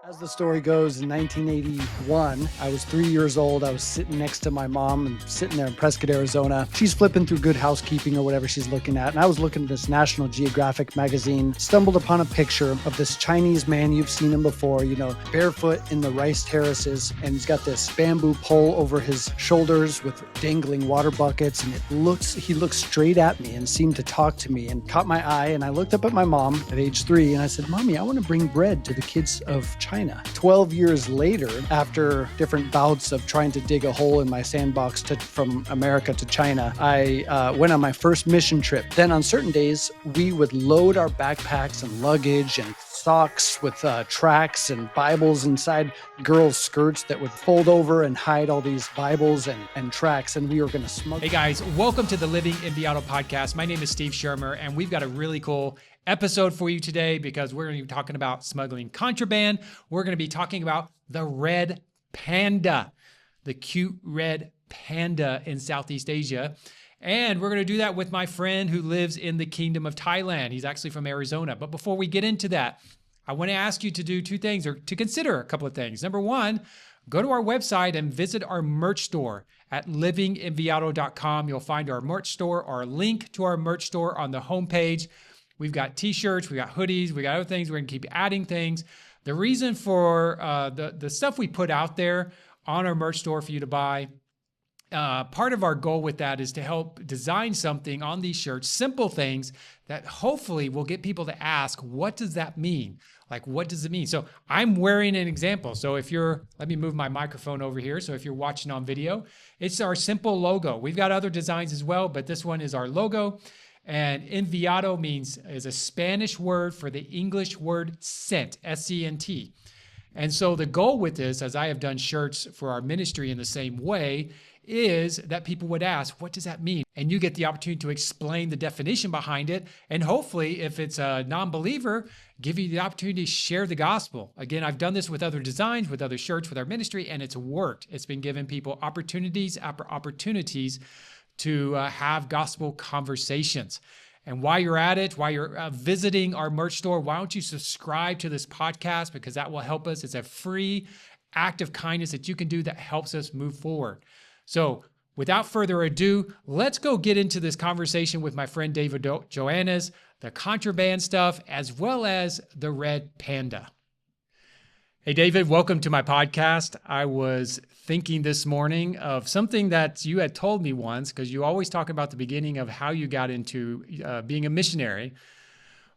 As the story goes, in 1981, I was 3 years old. I was sitting next to my mom and sitting there in Prescott, Arizona. She's flipping through Good Housekeeping or whatever she's looking at. And I was looking at this National Geographic magazine, stumbled upon a picture of this Chinese man. You've seen him before, barefoot in the rice terraces. And he's got this bamboo pole over his shoulders with dangling water buckets. And he looked straight at me and seemed to talk to me and caught my eye. And I looked up at my mom at age 3 and I said, "Mommy, I want to bring bread to the kids of China." 12 years later, after different bouts of trying to dig a hole in my sandbox from America to China, I went on my first mission trip. Then on certain days, we would load our backpacks and luggage and socks with tracts and Bibles inside girls' skirts that would fold over and hide all these Bibles and tracts, and we were going to smuggle. Hey guys, welcome to the Living Enviado podcast. My name is Steve Shermer, and we've got a really cool episode for you today because we're going to be talking about smuggling contraband. We're going to be talking about the Red Panda, the cute red panda in Southeast Asia. And we're going to do that with my friend who lives in the kingdom of Thailand. He's actually from Arizona. But before we get into that, I want to ask you to do two things, or to consider a couple of things. Number one, go to our website and visit our merch store at livingenviado.com. You'll find our merch store, or a link to our merch store on the homepage. We've got t-shirts, we got hoodies, we got other things. We're going to keep adding things. The reason for the stuff we put out there on our merch store for you to buy, part of our goal with that is to help design something on these shirts, simple things that hopefully will get people to ask, what does that mean? Like, what does it mean? So I'm wearing an example. So let me move my microphone over here. So if you're watching on video, it's our simple logo. We've got other designs as well, but this one is our logo. And Enviado is a Spanish word for the English word sent, S-E-N-T. And so the goal with this, as I have done shirts for our ministry in the same way, is that people would ask, what does that mean? And you get the opportunity to explain the definition behind it. And hopefully, if it's a non-believer, give you the opportunity to share the gospel. Again, I've done this with other designs, with other shirts, with our ministry, and it's worked. It's been giving people opportunities after opportunities to have gospel conversations. And while you're at it, while you're visiting our merch store, why don't you subscribe to this podcast, because that will help us. It's a free act of kindness that you can do that helps us move forward. So without further ado, let's go get into this conversation with my friend David Joannes, the contraband stuff, as well as the Red Panda. Hey, David, welcome to my podcast. I was thinking this morning of something that you had told me once, because you always talk about the beginning of how you got into being a missionary.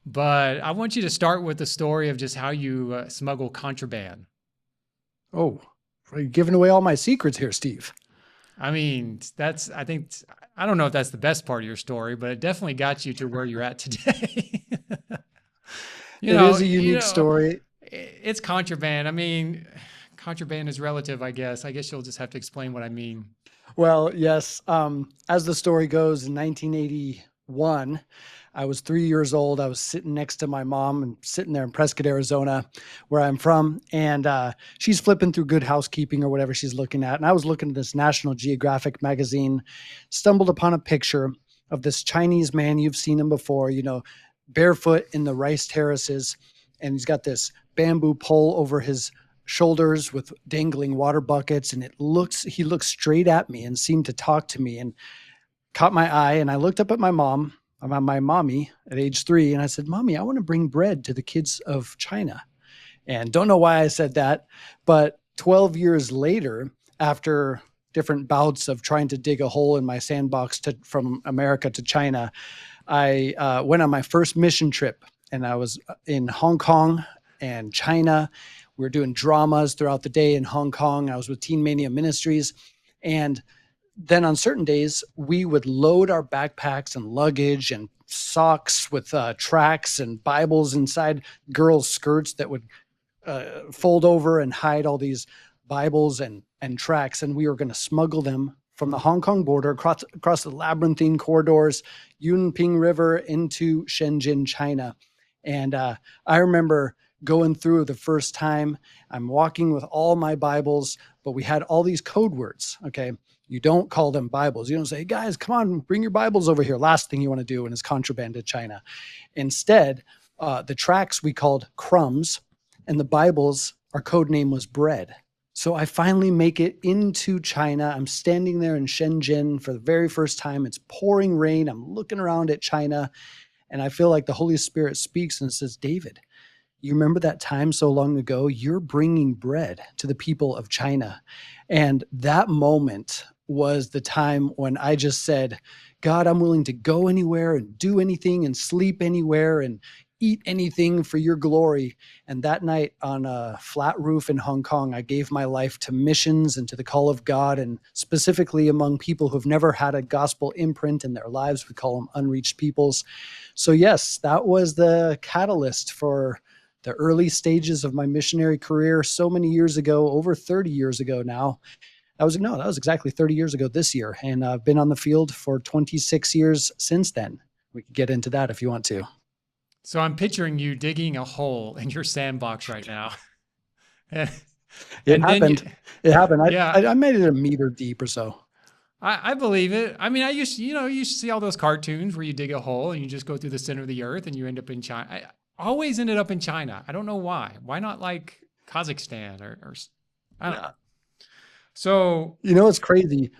But I want you to start with the story of just how you smuggle contraband. Oh, you're giving away all my secrets here, Steve. I mean, I don't know if that's the best part of your story, but it definitely got you to where you're at today. It is a unique story. It's contraband. I mean, contraband is relative, I guess. I guess you'll just have to explain what I mean. Well, yes. As the story goes, in 1981, I was 3 years old. I was sitting next to my mom and sitting there in Prescott, Arizona, where I'm from. And she's flipping through Good Housekeeping or whatever she's looking at. And I was looking at this National Geographic magazine, stumbled upon a picture of this Chinese man. You've seen him before, barefoot in the rice terraces. And he's got this bamboo pole over his shoulders with dangling water buckets. And he looked straight at me and seemed to talk to me and caught my eye. And I looked up at my mommy at age 3. And I said, "Mommy, I want to bring bread to the kids of China." And don't know why I said that, but 12 years later, after different bouts of trying to dig a hole in my sandbox from America to China, I went on my first mission trip. And I was in Hong Kong and China. We were doing dramas throughout the day in Hong Kong. I was with Teen Mania Ministries. And then on certain days, we would load our backpacks and luggage and socks with tracts and Bibles inside girls' skirts that would fold over and hide all these Bibles and tracts. And we were going to smuggle them from the Hong Kong border across the labyrinthine corridors, Yunping River into Shenzhen, China. And I remember going through the first time. I'm walking with all my Bibles, but we had all these code words, okay? You don't call them Bibles. You don't say, "Guys, come on, bring your Bibles over here." Last thing you want to do when it's contraband to China. Instead, the tracts we called crumbs, and the Bibles our code name was Bread. So I finally make it into China. I'm standing there in Shenzhen for the very first time. It's pouring rain. I'm looking around at China, and I feel like the Holy Spirit speaks and says, David, you remember that time so long ago? You're bringing bread to the people of China. And that moment was the time when I just said, God, I'm willing to go anywhere and do anything and sleep anywhere and eat anything for your glory. And that night on a flat roof in Hong Kong, I gave my life to missions and to the call of God, and specifically among people who've never had a gospel imprint in their lives. We call them unreached peoples. So yes, that was the catalyst for the early stages of my missionary career so many years ago, over 30 years ago now. That was exactly 30 years ago this year. And I've been on the field for 26 years since then. We could get into that if you want to. So I'm picturing you digging a hole in your sandbox right now. and It then you, happened. It happened. yeah, I made it a meter deep or so. I believe it. I mean, you used to see all those cartoons where you dig a hole and you just go through the center of the earth and you end up in China. I always ended up in China. I don't know why. Why not like Kazakhstan or I don't know. So, It's crazy.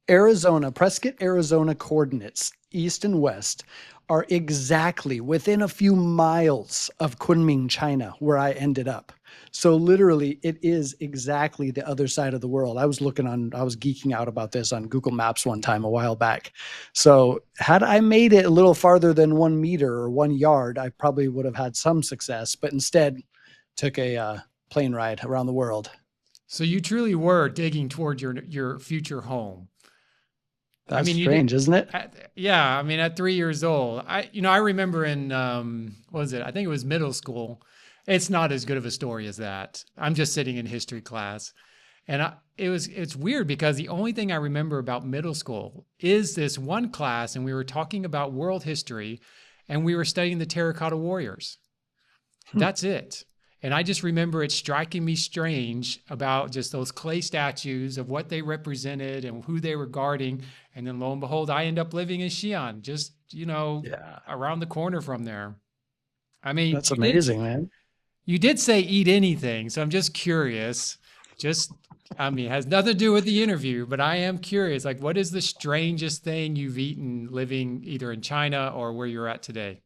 Prescott, Arizona coordinates, east and west, are exactly within a few miles of Kunming, China, where I ended up. So literally, it is exactly the other side of the world. I was geeking out about this on Google Maps one time a while back. So had I made it a little farther than 1 meter or 1 yard, I probably would have had some success, but instead took a plane ride around the world. so you truly were digging toward your future home. I That's mean, you did. strange, isn't it? Yeah, I mean, at 3 years old, I remember in what was it? I think it was middle school. It's not as good of a story as that. I'm just sitting in history class, and it's weird because the only thing I remember about middle school is this one class, and we were talking about world history, and we were studying the Terracotta Warriors. Hmm. That's it. And I just remember it striking me strange about just those clay statues of what they represented and who they were guarding. And then lo and behold, I end up living in Xi'an, just, Yeah, around the corner from there. I mean, that's amazing, man. you did say eat anything. So I'm just curious. I mean, it has nothing to do with the interview, but I am curious. Like, what is the strangest thing you've eaten living either in China or where you're at today?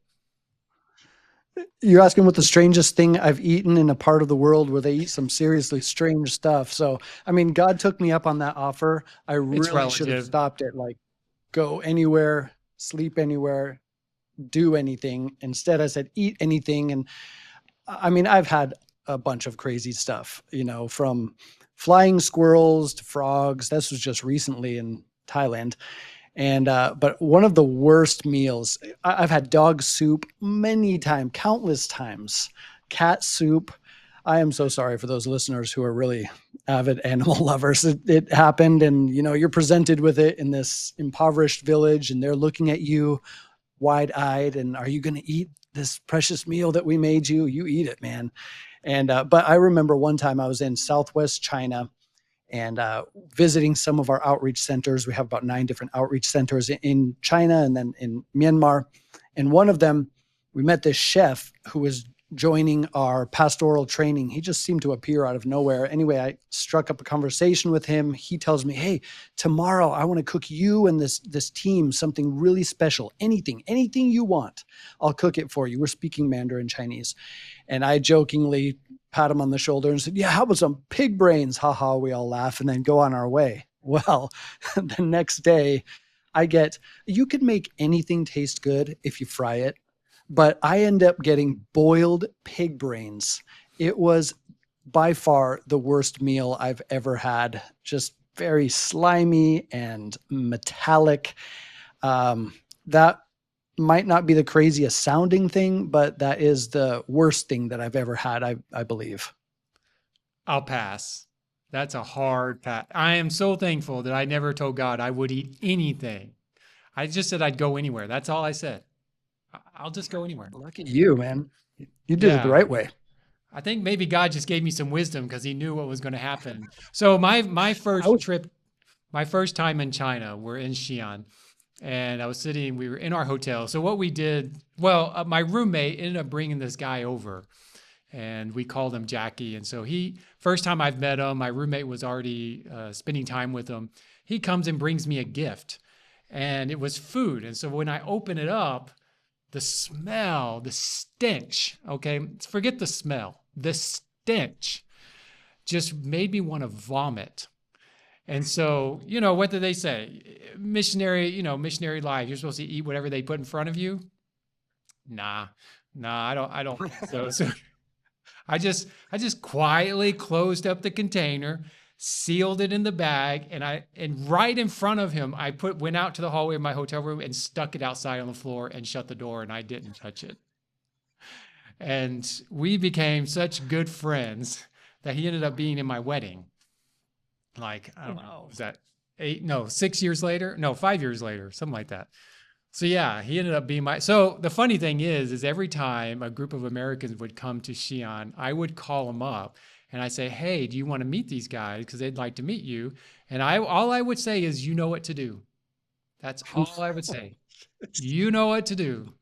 You're asking what the strangest thing I've eaten in a part of the world where they eat some seriously strange stuff. So, I mean, God took me up on that offer. I It's really should have relative. stopped it. Like, go anywhere, sleep anywhere, do anything. Instead, I said, eat anything. And I mean, I've had a bunch of crazy stuff, from flying squirrels to frogs. This was just recently in Thailand. And but one of the worst meals, I've had dog soup many times, countless times, cat soup. I am so sorry for those listeners who are really avid animal lovers. It happened, and you're presented with it in this impoverished village, and they're looking at you wide-eyed. And are you going to eat this precious meal that we made you? You eat it, man. And but I remember one time I was in Southwest China and visiting some of our outreach centers. We have about 9 different outreach centers in China and then in Myanmar. And one of them, we met this chef who was joining our pastoral training. He just seemed to appear out of nowhere. Anyway, I struck up a conversation with him. He tells me, hey, tomorrow I want to cook you and this team something really special. Anything you want, I'll cook it for you. We're speaking Mandarin Chinese. And I jokingly pat him on the shoulder and said, yeah, how about some pig brains? Ha ha, we all laugh and then go on our way. Well, the next day you could make anything taste good if you fry it, but I end up getting boiled pig brains. It was by far the worst meal I've ever had. Just very slimy and metallic. That might not be the craziest sounding thing, but that is the worst thing that I've ever had, I believe. I'll pass. That's a hard pass. I am so thankful that I never told God I would eat anything. I just said I'd go anywhere. That's all I said. I'll just go anywhere. Lucky you, man. You did it the Yeah. right way. I think maybe God just gave me some wisdom because he knew what was going to happen. So my first trip, my first time in China, we're in Xi'an, and we were in our hotel. So what we did, well, my roommate ended up bringing this guy over, and we called him Jackie. And so first time I've met him, my roommate was already spending time with him. He comes and brings me a gift, and it was food. And so when I open it up, the smell, the stench, okay, forget the smell, the stench just made me want to vomit. And so, what do they say? Missionary life, you're supposed to eat whatever they put in front of you. Nah, I don't think so. So I just quietly closed up the container, sealed it in the bag, and right in front of him, I went out to the hallway of my hotel room and stuck it outside on the floor and shut the door, and I didn't touch it. And we became such good friends that he ended up being in my wedding. Like, I don't know, was that 6 years later? No, 5 years later, something like that. So yeah, he ended up being so the funny thing is every time a group of Americans would come to Xi'an, I would call them up and I say, hey, do you want to meet these guys? Because they'd like to meet you. And all I would say is, you know what to do. That's all I would say. You know what to do.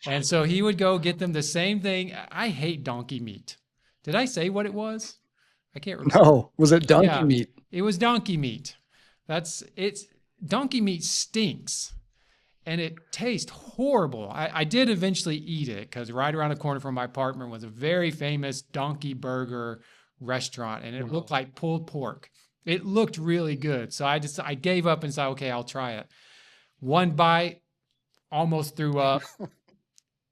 And so he would go get them the same thing. I hate donkey meat. Did I say what it was? I can't remember. No, was it donkey meat? It was donkey meat. Donkey meat stinks. And it tastes horrible. I did eventually eat it because right around the corner from my apartment was a very famous donkey burger restaurant, and it looked like pulled pork. It looked really good. So I gave up and said, okay, I'll try it. One bite, almost threw up,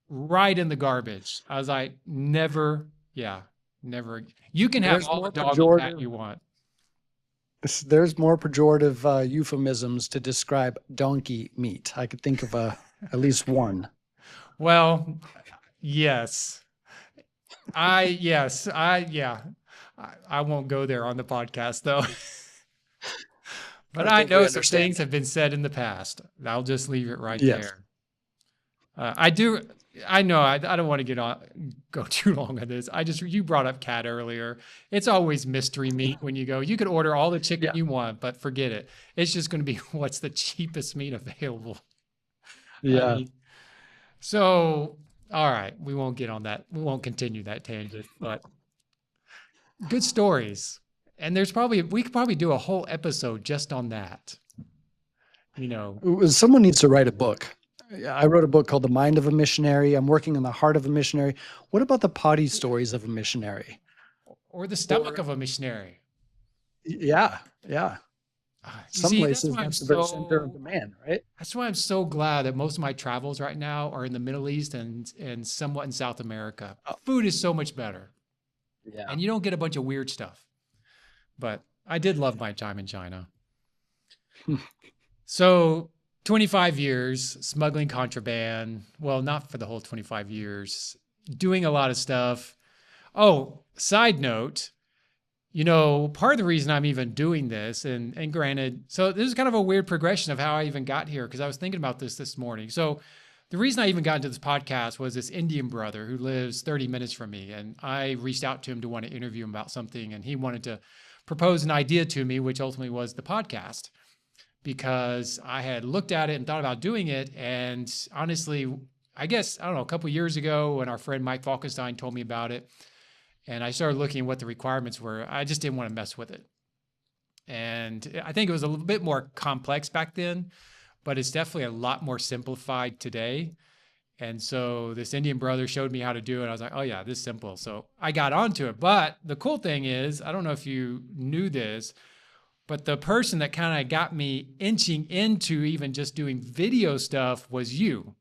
right in the garbage. I was like, never. You can have all the dog and cat you want. There's more pejorative euphemisms to describe donkey meat. I could think of at least one. Well, yes. I won't go there on the podcast though. But I know some things have been said in the past. I'll just leave it right there. I know I don't want to go too long on this. You brought up cat earlier. It's always mystery meat when you go. You could order all the chicken you want, but forget it. It's just going to be what's the cheapest meat available. Yeah. So, all right, we won't get on that. We won't continue that tangent, but good stories. And we could probably do a whole episode just on that. Someone needs to write a book. I wrote a book called The Mind of a Missionary. I'm working on the heart of a missionary. What about the potty stories of a missionary? Or the stomach of a missionary? Yeah. Some places that's the very center of the man, right? That's why I'm so glad that most of my travels right now are in the Middle East and somewhat in South America. Food is so much better. Yeah. And you don't get a bunch of weird stuff. But I did love my time in China. So 25 years smuggling contraband. Well, not for the whole 25 years. Doing a lot of stuff. Oh, side note, part of the reason I'm even doing this, and granted, so this is kind of a weird progression of how I even got here, because I was thinking about this morning. So the reason I even got into this podcast was this Indian brother who lives 30 minutes from me. And I reached out to him to want to interview him about something. And he wanted to propose an idea to me, which ultimately was the podcast, because I had looked at it and thought about doing it. And honestly, I guess, I don't know, a couple of years ago when our friend Mike Falkenstein told me about it, and I started looking at what the requirements were, I just didn't want to mess with it. And I think it was a little bit more complex back then, but it's definitely a lot more simplified today. And so this Indian brother showed me how to do it. I was like, oh yeah, this is simple. So I got onto it. But the cool thing is, I don't know if you knew this, but the person that kind of got me inching into even just doing video stuff was you.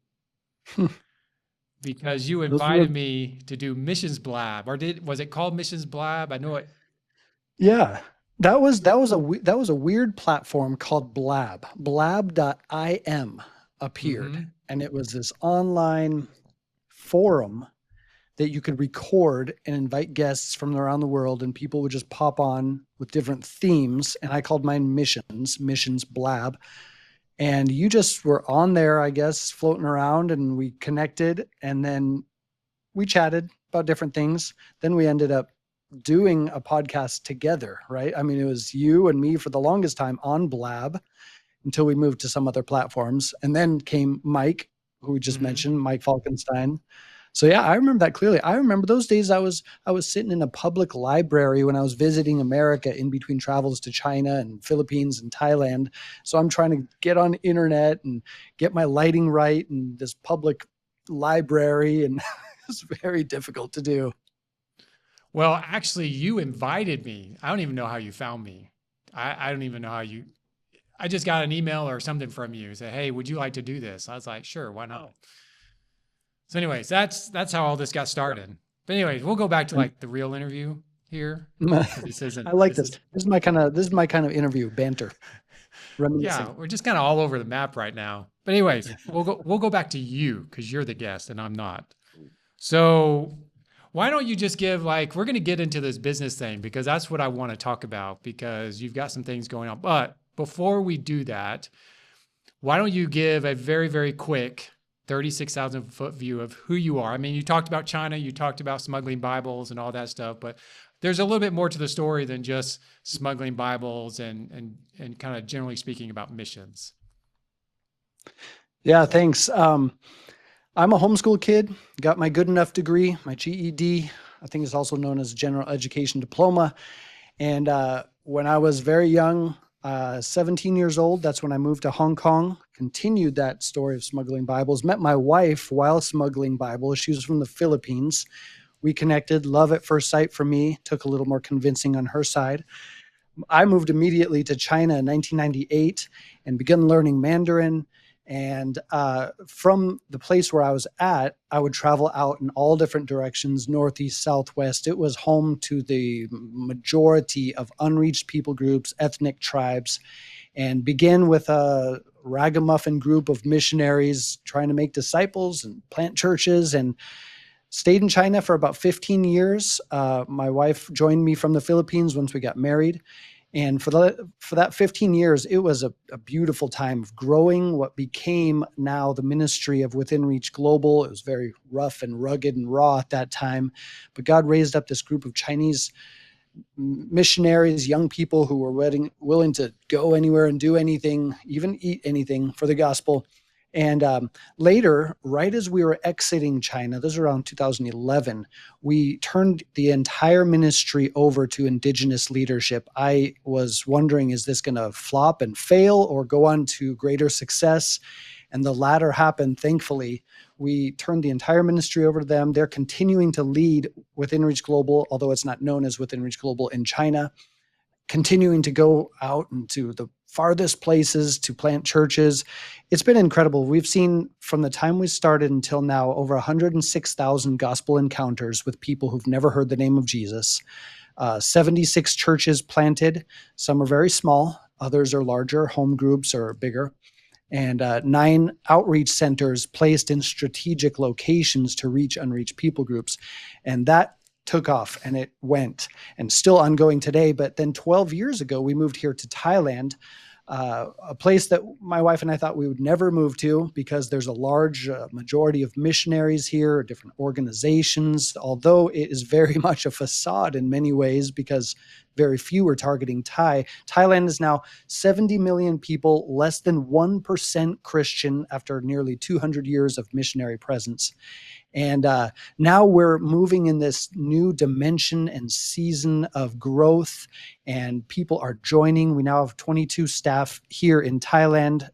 Because you invited me to do Missions Blab, or was it called Missions Blab? I know it. Yeah, that was a weird platform called Blab. Blab.im appeared, and it was this online forum that you could record and invite guests from around the world, and people would just pop on with different themes. And I called mine Missions Blab. And you just were on there, I guess, floating around, and we connected, and then we chatted about different things. Then we ended up doing a podcast together, right? I mean, it was you and me for the longest time on Blab until we moved to some other platforms. And then came Mike, who we just mentioned, Mike Falkenstein. So yeah, I remember that clearly. I remember those days I was sitting in a public library when I was visiting America in between travels to China and Philippines and Thailand. So I'm trying to get on internet and get my lighting right in this public library, and it's very difficult to do. Well, actually, you invited me. I don't even know how you found me. I don't even know how you. I just got an email or something from you. Say, hey, would you like to do this? I was like, sure, why not? Oh. So, anyways, that's how all this got started. But anyways, we'll go back to And like the real interview here because this isn't. I like This this. is This is my kind of interview banter, yeah. reminiscing. We're just kind of all over the map right now. But anyways, we'll go back to you because you're the guest and I'm not. So why don't you just give like we're going to get into this business thing because that's what I want to talk about because you've got some things going on. But before we do that, why don't you give a very, very quick 36,000 foot view of who you are? I mean, you talked about China, you talked about smuggling Bibles and all that stuff, but there's a little bit more to the story than just smuggling Bibles and kind of generally speaking about missions. Yeah, thanks. I'm a homeschool kid, got my good enough degree, my GED. I think it's also known as General Education Diploma. And when I was very young, 17 years old, that's when I moved to Hong Kong, continued that story of smuggling Bibles, met my wife while smuggling Bibles. She was from the Philippines. We connected, love at first sight for me, took a little more convincing on her side. I moved immediately to China in 1998 and began learning Mandarin. And from the place where I was at, I would travel out in all different directions, northeast, southwest. It was home to the majority of unreached people groups, ethnic tribes, and begin with a ragamuffin group of missionaries trying to make disciples and plant churches, and stayed in China for about 15 years. My wife joined me from the Philippines once we got married. And for that 15 years, it was a beautiful time of growing what became now the ministry of Within Reach Global. It was very rough and rugged and raw at that time. But God raised up this group of Chinese missionaries, young people who were willing to go anywhere and do anything, even eat anything for the gospel. And later, right as we were exiting China, this was around 2011, we turned the entire ministry over to indigenous leadership. I was wondering, is this going to flop and fail or go on to greater success? And the latter happened, thankfully. We turned the entire ministry over to them. They're continuing to lead Within Reach Global, although it's not known as Within Reach Global in China, continuing to go out into the farthest places to plant churches. It's been incredible. We've seen from the time we started until now over 106,000 gospel encounters with people who've never heard the name of Jesus. 76 churches planted. Some are very small. Others are larger. Home groups are bigger. And 9 outreach centers placed in strategic locations to reach unreached people groups. And that took off and it went and still ongoing today. But then 12 years ago, we moved here to Thailand, a place that my wife and I thought we would never move to because there's a large majority of missionaries here, different organizations, although it is very much a facade in many ways because very few are targeting Thai. Thailand is now 70 million people, less than 1% Christian after nearly 200 years of missionary presence. And now we're moving in this new dimension and season of growth, and people are joining. We now have 22 staff here in Thailand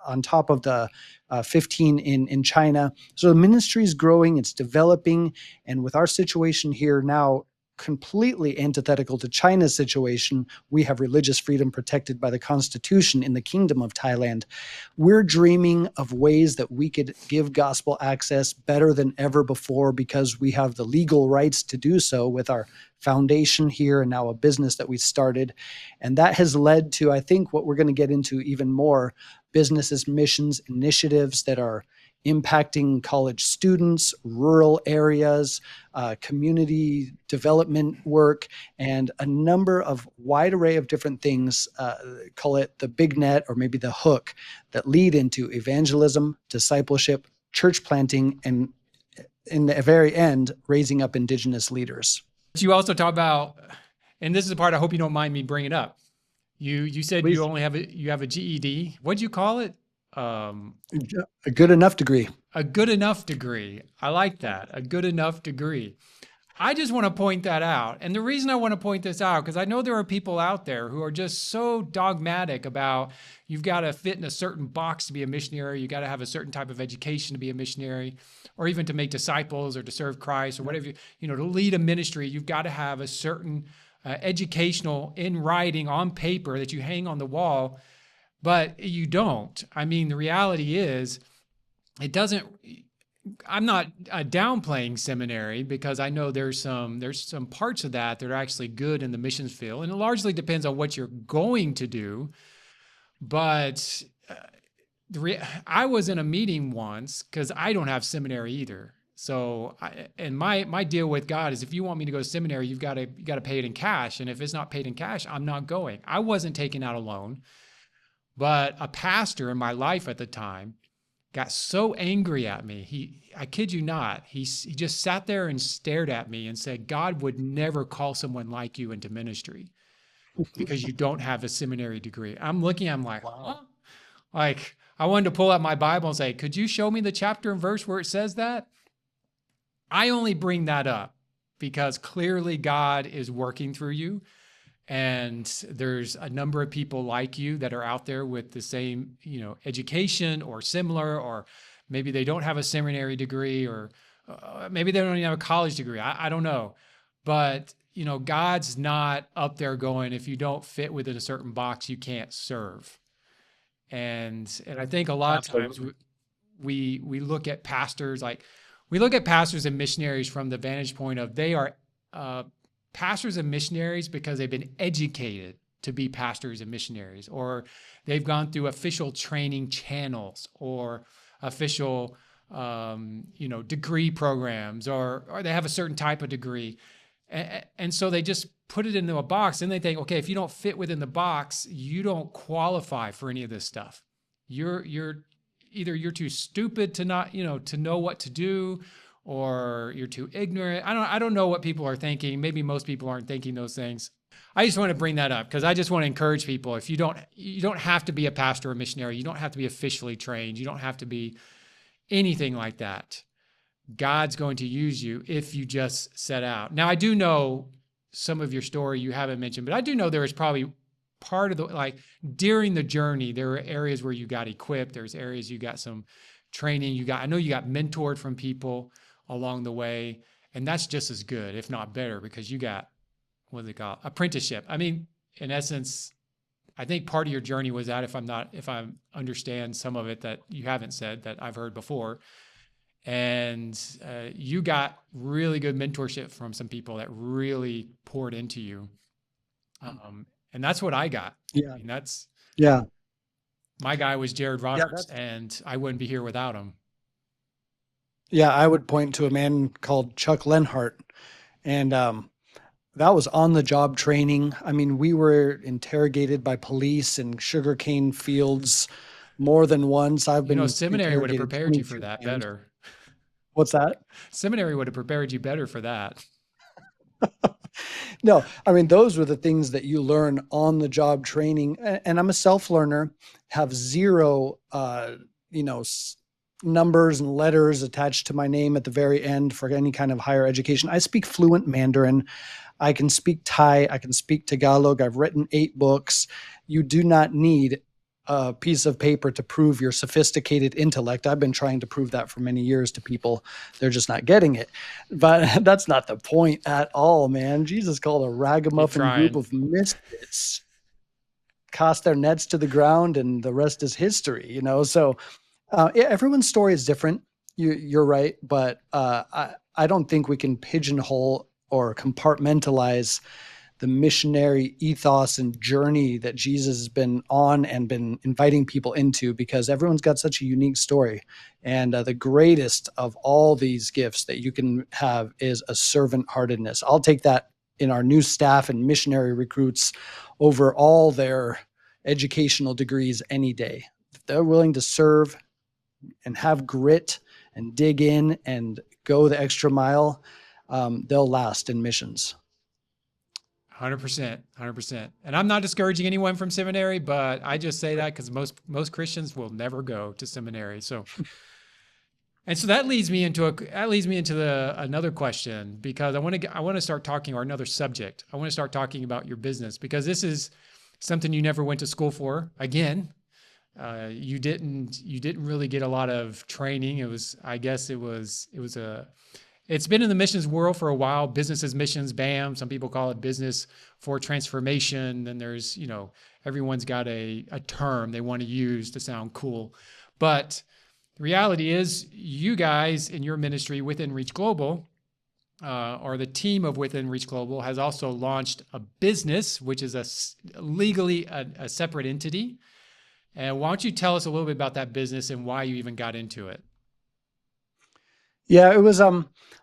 on top of the 15 in China. So the ministry is growing, it's developing. And with our situation here now, completely antithetical to China's situation, we have religious freedom protected by the Constitution in the Kingdom of Thailand. We're dreaming of ways that we could give gospel access better than ever before because we have the legal rights to do so with our foundation here and now a business that we started. And that has led to, I think, what we're going to get into even more, businesses, missions, initiatives that are impacting college students, rural areas, community development work, and a number of wide array of different things, call it the big net or maybe the hook, that lead into evangelism, discipleship, church planting, and in the very end, raising up indigenous leaders. But you also talk about, and this is the part I hope you don't mind me bringing up. You said Please. you have a GED. What'd you call it? A good enough degree. A good enough degree. I like that. A good enough degree. I just want to point that out. And the reason I want to point this out, because I know there are people out there who are just so dogmatic about you've got to fit in a certain box to be a missionary. You got to have a certain type of education to be a missionary, or even to make disciples or to serve Christ or whatever, to lead a ministry, you've got to have a certain educational in writing on paper that you hang on the wall, but you don't. I mean, the reality is it doesn't. I'm not downplaying seminary because I know there's some parts of that that are actually good in the missions field, and it largely depends on what you're going to do. But I was in a meeting once because I don't have seminary either. So, my deal with God is if you want me to go to seminary, you got to pay it in cash, and if it's not paid in cash, I'm not going. I wasn't taking out a loan, but a pastor in my life at the time got so angry at me. I kid you not, he just sat there and stared at me and said, God would never call someone like you into ministry because you don't have a seminary degree. I'm looking, I'm like, Wow. huh? Like, I wanted to pull out my Bible and say, could you show me the chapter and verse where it says that? I only bring that up because clearly God is working through you. And there's a number of people like you that are out there with the same, education or similar, or maybe they don't have a seminary degree, or maybe they don't even have a college degree. I don't know. But, God's not up there going, if you don't fit within a certain box, you can't serve. And I think a lot of times Absolutely. we look at pastors, we look at pastors and missionaries from the vantage point of they are pastors and missionaries because they've been educated to be pastors and missionaries, or they've gone through official training channels or official, degree programs, or they have a certain type of degree. And so they just put it into a box and they think, okay, if you don't fit within the box, you don't qualify for any of this stuff. You're either you're too stupid to not, to know what to do, or you're too ignorant. I don't know what people are thinking. Maybe most people aren't thinking those things. I just want to bring that up because I just want to encourage people. If you don't have to be a pastor or missionary. You don't have to be officially trained. You don't have to be anything like that. God's going to use you if you just set out. Now, I do know some of your story you haven't mentioned, but I do know there is probably part of during the journey, there were areas where you got equipped. There's areas you got some training. I know you got mentored from people along the way. And that's just as good, if not better, because you got, what do they call it? Apprenticeship. I mean, in essence, I think part of your journey was that if I understand some of it that you haven't said that I've heard before, and you got really good mentorship from some people that really poured into you. And that's what I got. Yeah. I mean, that's, Yeah. my guy was Jared Yeah. Roberts, and I wouldn't be here without him. Yeah. I would point to a man called Chuck Lenhart, and that was on the job training. I mean, we were interrogated by police in sugarcane fields more than once. I've been Seminary would have interrogated prepared you for 22 that times. better. What's that? Seminary would have prepared you better for that. No, I mean, those were the things that you learn on the job training. And I'm a self learner, have zero, numbers and letters attached to my name at the very end for any kind of higher education. I speak fluent Mandarin. I can speak Thai. I can speak Tagalog. I've written 8 books. You do not need a piece of paper to prove your sophisticated intellect. I've been trying to prove that for many years to people. They're just not getting it. But that's not the point at all, man. Jesus called a Keep ragamuffin group trying. of misfits, cast their nets to the ground, and the rest is history, So yeah, everyone's story is different. You're right. But I don't think we can pigeonhole or compartmentalize the missionary ethos and journey that Jesus has been on and been inviting people into, because everyone's got such a unique story. And the greatest of all these gifts that you can have is a servant heartedness. I'll take that in our new staff and missionary recruits over all their educational degrees any day. If they're willing to serve and have grit and dig in and go the extra mile, they'll last in missions. 100%, 100%. And I'm not discouraging anyone from seminary, but I just say that because most Christians will never go to seminary. So And so that leads me into another question, because I want to start talking, or another subject. I want to start talking about your business, because this is something you never went to school for. Again, you didn't really get a lot of training. It's been in the missions world for a while. Business as missions, BAM. Some people call it business for transformation. And there's, everyone's got a term they want to use to sound cool. But the reality is, you guys in your ministry Within Reach Global, or the team of Within Reach Global, has also launched a business, which is legally a separate entity. And why don't you tell us a little bit about that business and why you even got into it? Yeah, it was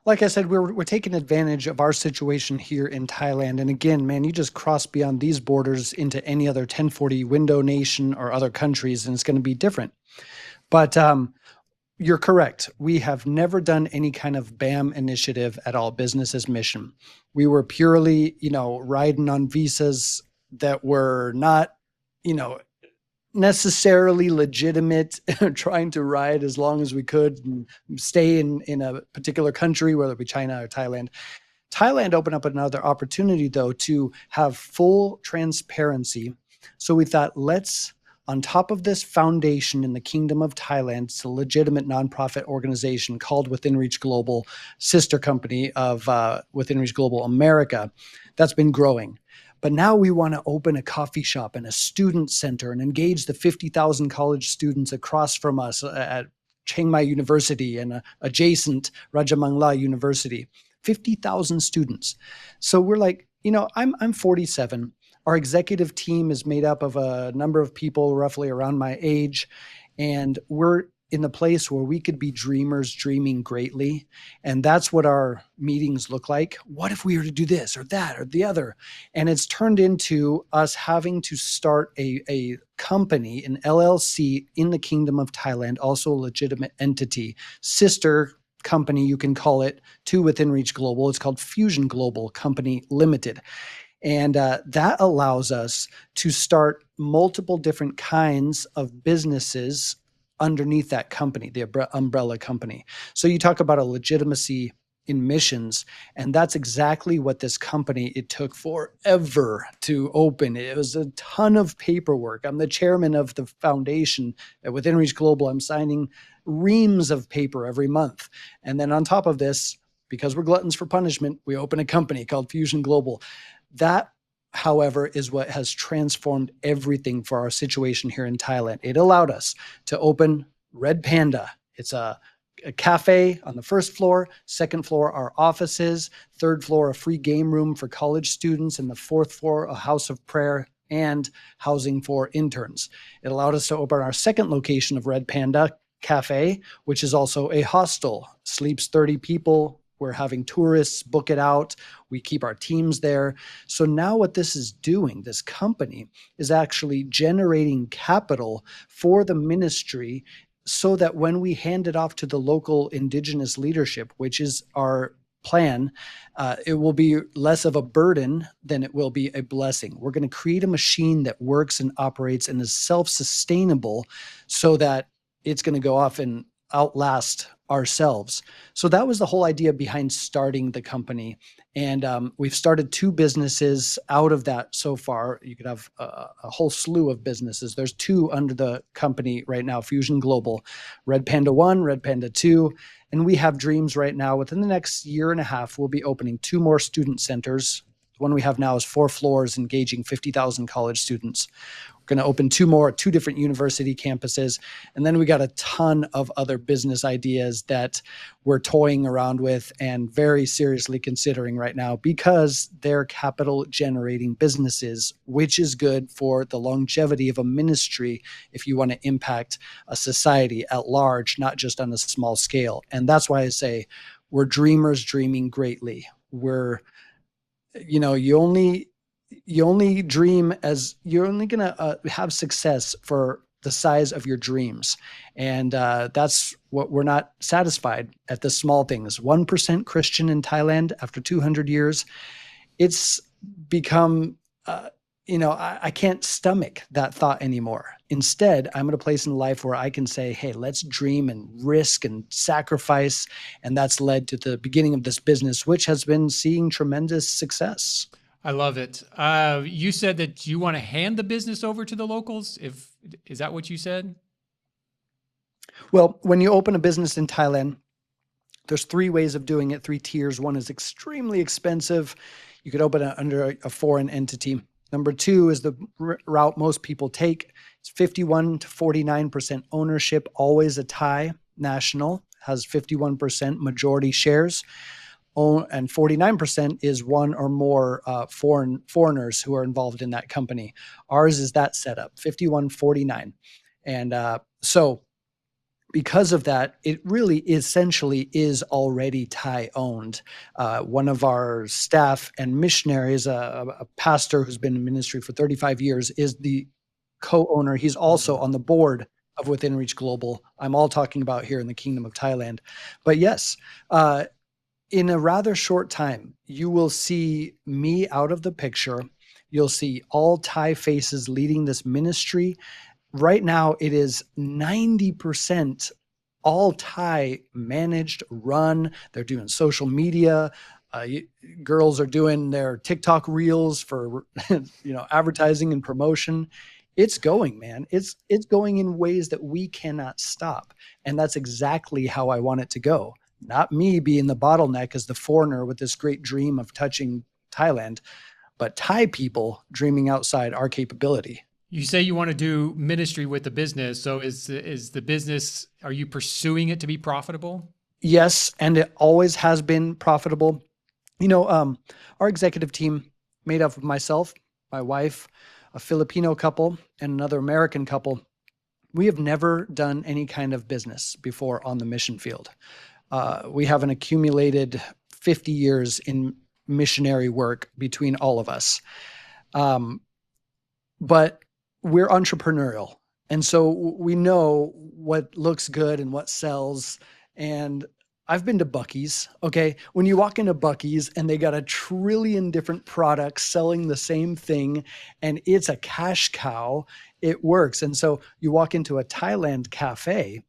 like I said, we're taking advantage of our situation here in Thailand. And again, man, you just cross beyond these borders into any other 1040 window nation or other countries, and it's going to be different. But you're correct. We have never done any kind of BAM initiative at all, business as mission. We were purely, riding on visas that were not, you know, necessarily legitimate, trying to ride as long as we could and stay in a particular country, whether it be China or Thailand. Thailand opened up another opportunity, though, to have full transparency. So we thought, let's, on top of this foundation in the Kingdom of Thailand, it's a legitimate nonprofit organization called Within Reach Global, sister company of Within Reach Global America, that's been growing. But now we want to open a coffee shop and a student center and engage the 50,000 college students across from us at Chiang Mai University and adjacent Rajamangla University. 50,000 students. So we're like, I'm 47. Our executive team is made up of a number of people roughly around my age, and we're in the place where we could be dreamers dreaming greatly. And that's what our meetings look like. What if we were to do this or that or the other? And it's turned into us having to start a company, an LLC in the Kingdom of Thailand, also a legitimate entity, sister company, you can call it, to Within Reach Global. It's called Fusion Global Company Limited. And that allows us to start multiple different kinds of businesses underneath that company, the umbrella company. So you talk about a legitimacy in missions, and that's exactly what this company, it took forever to open. It was a ton of paperwork. I'm the chairman of the foundation Within Reach Global. I'm signing reams of paper every month. And then on top of this, because we're gluttons for punishment, we open a company called Fusion Global. That, however, is what has transformed everything for our situation here in Thailand. It allowed us to open Red Panda. It's a cafe on the first floor, second floor, our offices, third floor, a free game room for college students, and the fourth floor, a house of prayer and housing for interns. It allowed us to open our second location of Red Panda Cafe, which is also a hostel, sleeps 30 people. We're having tourists book it out. We keep our teams there. So now what this is doing, this company, is actually generating capital for the ministry so that when we hand it off to the local indigenous leadership, which is our plan, it will be less of a burden than it will be a blessing. We're going to create a machine that works and operates and is self-sustainable so that it's going to go off and outlast ourselves. So that was the whole idea behind starting the company. And we've started 2 businesses out of that so far. You could have a whole slew of businesses. There's 2 under the company right now, Fusion Global, Red Panda 1, Red Panda 2. And we have dreams right now. Within the next year and a half, we'll be opening 2 more student centers. The one we have now is 4 floors, engaging 50,000 college students. We're going to open 2 more, 2 different university campuses. And then we got a ton of other business ideas that we're toying around with and very seriously considering right now because they're capital generating businesses, which is good for the longevity of a ministry if you want to impact a society at large, not just on a small scale. And that's why I say we're dreamers dreaming greatly. We're, you only dream as you're only going to have success for the size of your dreams. And that's what we're not satisfied at the small things. 1% Christian in Thailand after 200 years. It's become I can't stomach that thought anymore. Instead, I'm at a place in life where I can say, hey, let's dream and risk and sacrifice. And that's led to the beginning of this business, which has been seeing tremendous success. I love it. You said that you want to hand the business over to the locals. Is that what you said? Well, when you open a business in Thailand, there's three ways of doing it, three tiers. One is extremely expensive. You could open it under a foreign entity. Number two is the route most people take. It's 51 to 49% ownership, always a Thai national, has 51% majority shares. And 49% is one or more foreigners who are involved in that company. Ours is that setup, 51-49. And so because of that, it really essentially is already Thai owned. One of our staff and missionaries, a pastor who's been in ministry for 35 years, is the co-owner. He's also on the board of Within Reach Global. I'm all talking about here in the Kingdom of Thailand. But yes, in a rather short time, you will see me out of the picture. You'll see all Thai faces leading this ministry. Right now, it is 90% all Thai managed, run. They're doing social media. Girls are doing their TikTok reels for advertising and promotion. It's going, man. It's going in ways that we cannot stop. And that's exactly how I want it to go. Not me being the bottleneck as the foreigner with this great dream of touching Thailand, but Thai people dreaming outside our capability. You say you want to do ministry with the business. So is the business, are you pursuing it to be profitable? Yes, and it always has been profitable. Our executive team made up of myself, my wife, a Filipino couple, and another American couple. We have never done any kind of business before on the mission field. We have an accumulated 50 years in missionary work between all of us. But we're entrepreneurial. And so we know what looks good and what sells. And I've been to Buc-ee's. Okay. When you walk into Buc-ee's and they got 1 trillion different products selling the same thing and it's a cash cow, it works. And so you walk into a Thailand cafe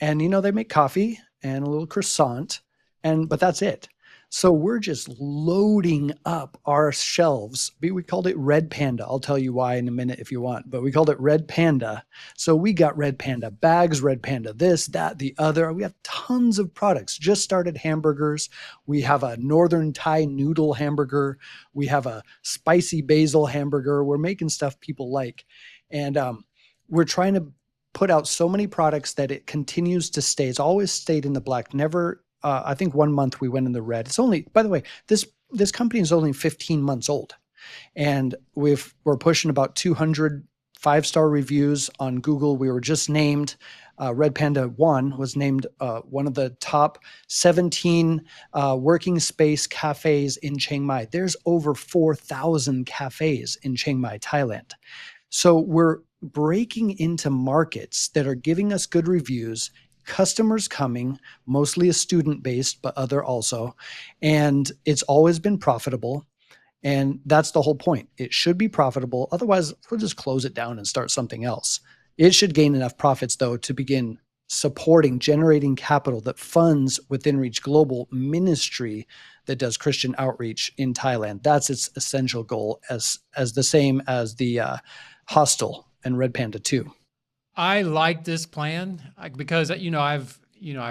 and, they make coffee and a little croissant but that's it. So we're just loading up our shelves. We called it Red Panda. I'll tell you why in a minute if you want, but we called it Red Panda. So we got Red Panda bags, Red Panda this, that, the other. We have tons of products. Just started hamburgers. We have a Northern Thai noodle hamburger. We have a spicy basil hamburger. We're making stuff people like. And we're trying to put out so many products that it continues to stay. It's always stayed in the black, never. I think 1 month we went in the red. It's only, by the way, this company is only 15 months old, and we're pushing about 200 5-star reviews on Google. We were just named, Red Panda 1 was named one of the top 17 working space cafes in Chiang Mai. There's over 4,000 cafes in Chiang Mai, Thailand. So we're breaking into markets that are giving us good reviews, customers coming, mostly a student based, but other also. And it's always been profitable. And that's the whole point. It should be profitable. Otherwise, we'll just close it down and start something else. It should gain enough profits, though, to begin generating capital that funds Within Reach Global ministry that does Christian outreach in Thailand. That's its essential goal, as the same as the hostel and Red Panda 2. I like this plan because I've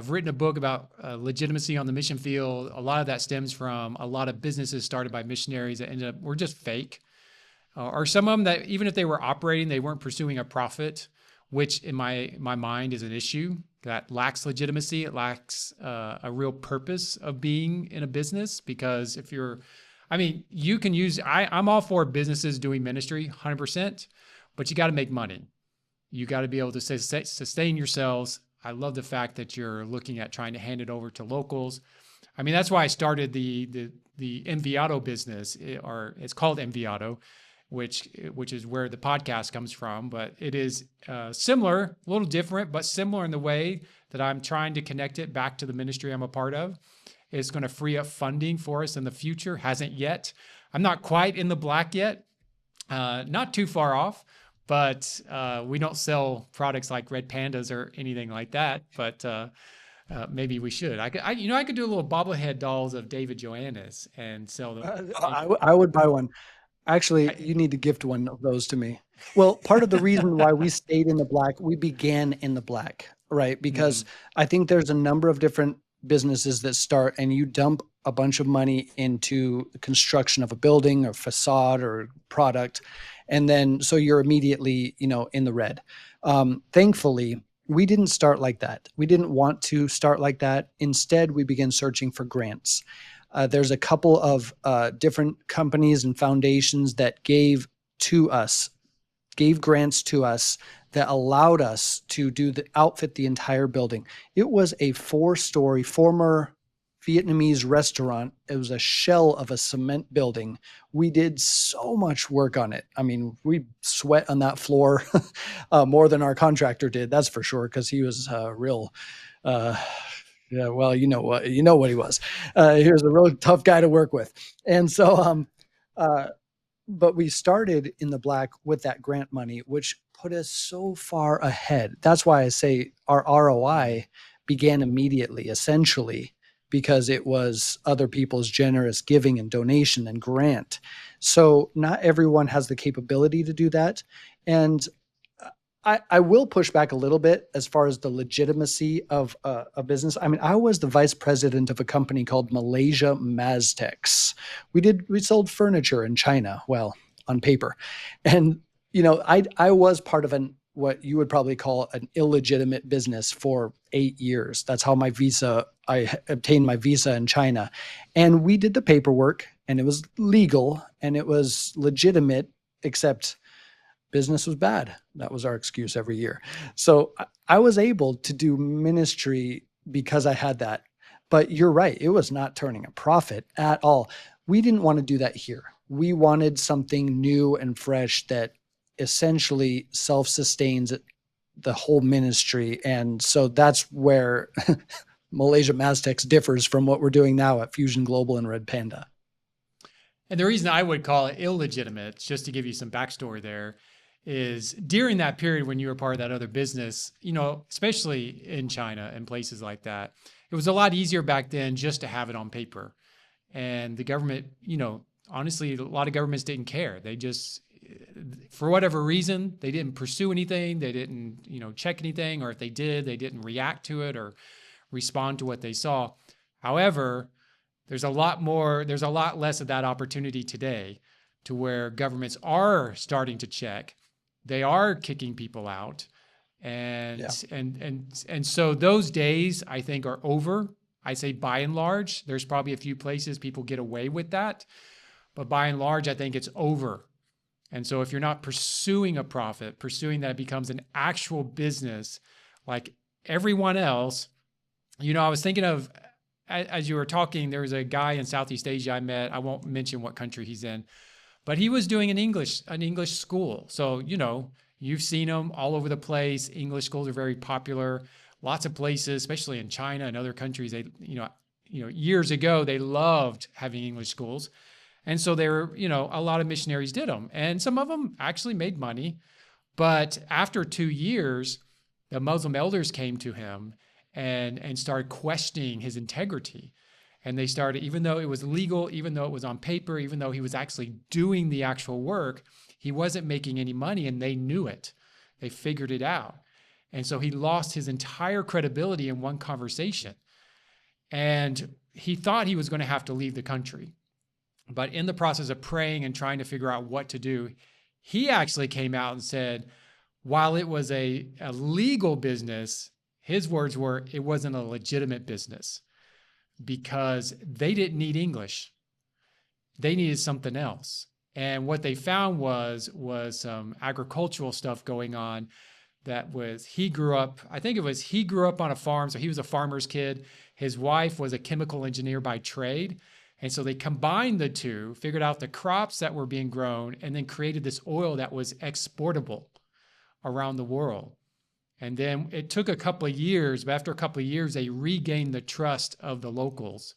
written a book about legitimacy on the mission field. A lot of that stems from a lot of businesses started by missionaries that ended up were just fake, or some of them that even if they were operating, they weren't pursuing a profit, which in my mind is an issue that lacks legitimacy. It lacks a real purpose of being in a business, because you can use. I'm all for businesses doing ministry, 100%, but you got to make money. You got to be able to sustain yourselves. I love the fact that you're looking at trying to hand it over to locals. That's why I started the Enviado business, or it's called Enviado, which is where the podcast comes from. But it is similar, a little different, but similar in the way that I'm trying to connect it back to the ministry I'm a part of. It's going to free up funding for us in the future. Hasn't yet. I'm not quite in the black yet. Not too far off, but we don't sell products like Red Pandas or anything like that. But maybe we should. I could do a little bobblehead dolls of David Joannes and sell them. I would buy one. Actually, I, you need to gift one of those to me. Well, part of the reason why we stayed in the black, we began in the black, right? Because Mhm. I think there's a number of different businesses that start and you dump a bunch of money into the construction of a building or facade or product. And then so you're immediately, in the red. Thankfully, we didn't start like that. We didn't want to start like that. Instead, we began searching for grants. There's a couple of different companies and foundations that gave grants to us that allowed us to outfit the entire building. It was a 4-story former Vietnamese restaurant. It was a shell of a cement building. We did so much work on it. I mean, we sweat on that floor more than our contractor did. That's for sure, because he was real. Uh, yeah, well, you know what he was. He was a really tough guy to work with, and so uh, but we started in the black with that grant money, which put us so far ahead. That's why I say our ROI began immediately, essentially, because it was other people's generous giving and donation and grant. So not everyone has the capability to do that. And I will push back a little bit as far as the legitimacy of a business. I mean, I was the vice president of a company called Malaysia Maztex. We sold furniture in China, well, on paper, and I was part of what you would probably call an illegitimate business for 8 years. That's how I obtained my visa in China, and we did the paperwork, and it was legal and it was legitimate, except business was bad. That was our excuse every year. So I was able to do ministry because I had that. But you're right, it was not turning a profit at all. We didn't want to do that here. We wanted something new and fresh that essentially self sustains the whole ministry. And so that's where Malaysia Maztex differs from what we're doing now at Fusion Global and Red Panda. And the reason I would call it illegitimate, just to give you some backstory there, is during that period when you were part of that other business, especially in China and places like that, it was a lot easier back then just to have it on paper. And the government, honestly, a lot of governments didn't care. They just, for whatever reason, they didn't pursue anything. They didn't, check anything, or if they did, they didn't react to it or respond to what they saw. However, there's a lot less of that opportunity today to where governments are starting to check. They are kicking people out. And Yeah. and so those days I think are over. I say by and large, there's probably a few places people get away with that, but by and large, I think it's over. And so if you're not pursuing a profit, pursuing that it becomes an actual business like everyone else, I was thinking of, as you were talking, there was a guy in Southeast Asia I met. I won't mention what country he's in, but he was doing an English school. So, you've seen them all over the place. English schools are very popular. Lots of places, especially in China and other countries, they, years ago, they loved having English schools. And so a lot of missionaries did them. And some of them actually made money. But after 2 years, the Muslim elders came to him and started questioning his integrity. And they started, even though it was legal, even though it was on paper, even though he was actually doing the actual work, he wasn't making any money, and they knew it. They figured it out. And so he lost his entire credibility in one conversation. And he thought he was going to have to leave the country. But in the process of praying and trying to figure out what to do, he actually came out and said, while it was a legal business, his words were, it wasn't a legitimate business because they didn't need English. They needed something else. And what they found was some agricultural stuff going on that was, he grew up on a farm. So he was a farmer's kid. His wife was a chemical engineer by trade. And so they combined the two, figured out the crops that were being grown, and then created this oil that was exportable around the world. And then it took a couple of years, but after a couple of years, they regained the trust of the locals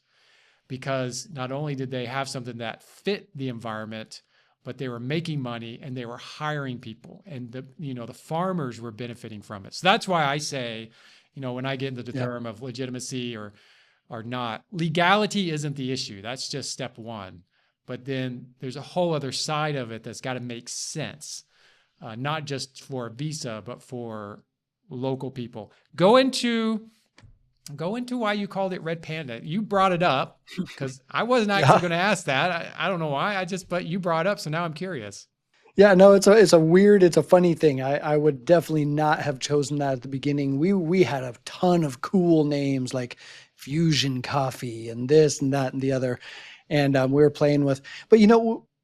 because not only did they have something that fit the environment, but they were making money and they were hiring people, and the farmers were benefiting from it. So that's why I say, when I get into the Yep. term of legitimacy or not, legality isn't the issue. That's just step one. But then there's a whole other side of it that's got to make sense, not just for a visa, but for local people. Go into why you called it Red Panda. You brought it up because I wasn't actually Yeah. going to ask that. I don't know why. But you brought it up, so now I'm curious. Yeah, no, it's a funny thing. I would definitely not have chosen that at the beginning. We had a ton of cool names like Fusion Coffee and this and that and the other, and we were playing with. But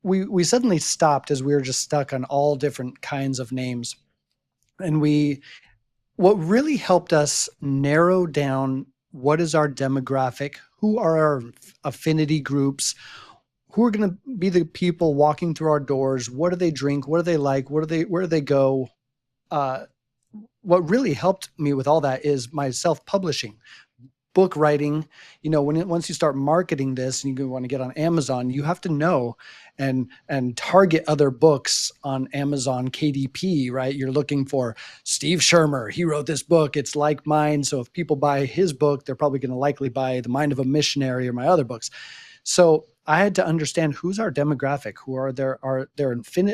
we suddenly stopped as we were just stuck on all different kinds of names, and what really helped us narrow down what is our demographic, who are our affinity groups, who are going to be the people walking through our doors, what do they drink, what do they like, where do they go. What really helped me with all that is my self-publishing, book writing. Once you start marketing this and you want to get on Amazon, you have to know and target other books on Amazon KDP, right? You're looking for Steve Shermer. He wrote this book. It's like mine. So if people buy his book, they're probably going to likely buy The Mind of a Missionary or my other books. So I had to understand who's our demographic, who are their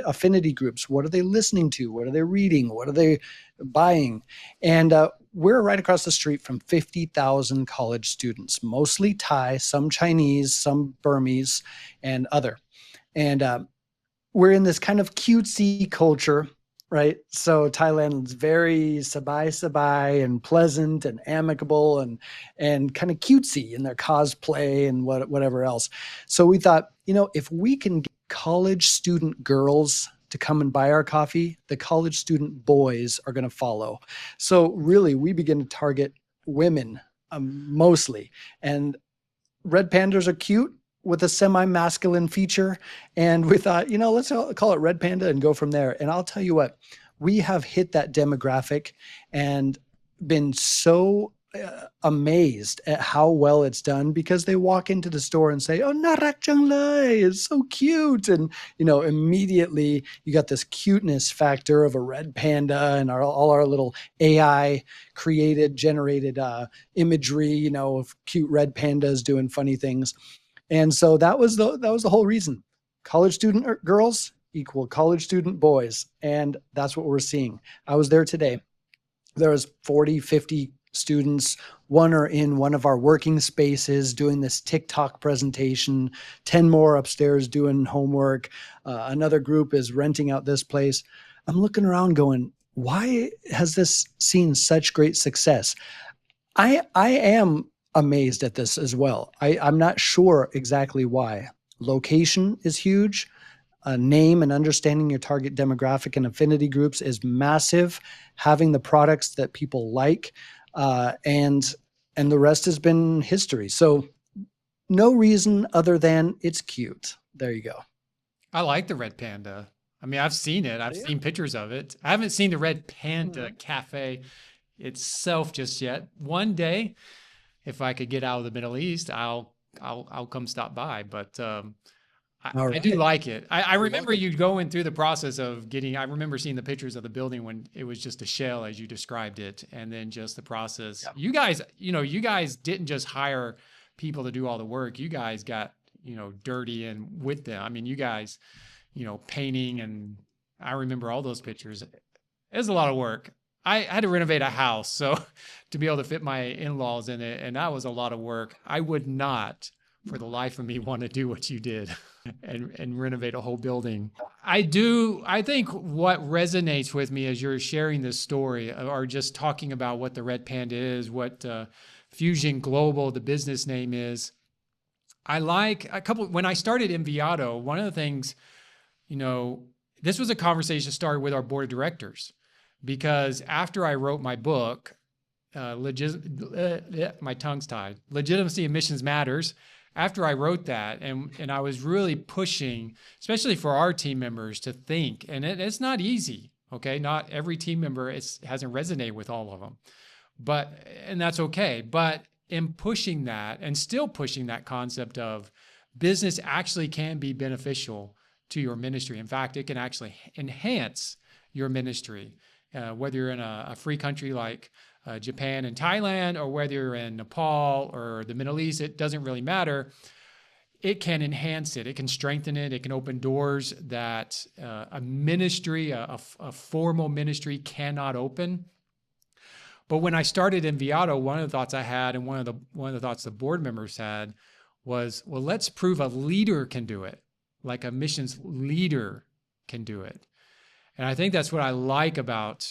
affinity groups. What are they listening to? What are they reading? What are they buying? And we're right across the street from 50,000 college students, mostly Thai, some Chinese, some Burmese, and other. And we're in this kind of cutesy culture, right? So Thailand is very sabai and pleasant and amicable and kind of cutesy in their cosplay and whatever else. So we thought, if we can get college student girls to come and buy our coffee, the college student boys are going to follow. So really, we begin to target women mostly. And red pandas are cute with a semi-masculine feature. And we thought, let's call it Red Panda and go from there. And I'll tell you what, we have hit that demographic and been so amazed at how well it's done, because they walk into the store and say, "Oh, narak jang lay, it's so cute." And, immediately you got this cuteness factor of a red panda and all our little AI generated imagery, of cute red pandas doing funny things. And so that was the whole reason. College student girls equal college student boys. And that's what we're seeing. I was there today. There was 40, 50 students. One are in one of our working spaces doing this TikTok presentation, 10 more upstairs doing homework. Another group is renting out this place. I'm looking around going, why has this seen such great success? I am amazed at this as well. I'm not sure exactly why. Location is huge. Name and understanding your target demographic and affinity groups is massive. Having the products that people like, and the rest has been history. So no reason other than it's cute. There you go. I like the Red Panda. I mean, I've seen it. I've Yeah. seen pictures of it. I haven't seen the Red Panda Cafe itself just yet. One day, if I could get out of the Middle East, I'll come stop by. But I do like it. I remember you going through the process of getting. I remember seeing the pictures of the building when it was just a shell, as you described it, and then just the process. Yeah. You guys didn't just hire people to do all the work. You guys got dirty and with them. I mean, you guys, painting, and I remember all those pictures. It was a lot of work. I had to renovate a house, so to be able to fit my in-laws in it, and that was a lot of work. I would not, for the life of me, want to do what you did and renovate a whole building. I think what resonates with me as you're sharing this story, or just talking about what the Red Panda is, what Fusion Global, the business name, is. I like when I started Enviado, one of the things, this was a conversation started with our board of directors, because after I wrote my book, my tongue's tied, Legitimacy and Missions Matters. After I wrote that, and I was really pushing, especially for our team members, to think, and it's not easy, okay? Not every team member hasn't resonated with all of them, and that's okay. But in pushing that, and still pushing that concept of business actually can be beneficial to your ministry. In fact, it can actually enhance your ministry, whether you're in a free country like Japan and Thailand, or whether you're in Nepal or the Middle East. It doesn't really matter. It can enhance it. It can strengthen it. It can open doors that a ministry, a formal ministry, cannot open. But when I started Enviado, one of the thoughts I had, and one of the thoughts the board members had, was, well, let's prove a leader can do it, like a missions leader can do it. And I think that's what I like about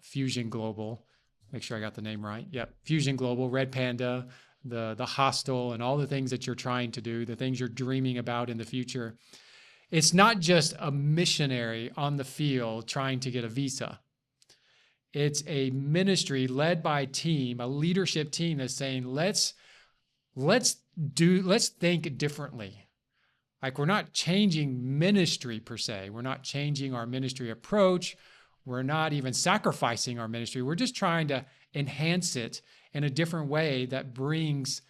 Fusion Global. Make sure I got the name right. Yep, Fusion Global, Red Panda, the hostel, and all the things that you're trying to do, the things you're dreaming about in the future. It's not just a missionary on the field trying to get a visa. It's a ministry led by a team, a leadership team that's saying, let's think differently. Like, we're not changing ministry per se. We're not changing our ministry approach. We're not even sacrificing our ministry. We're just trying to enhance it in a different way that brings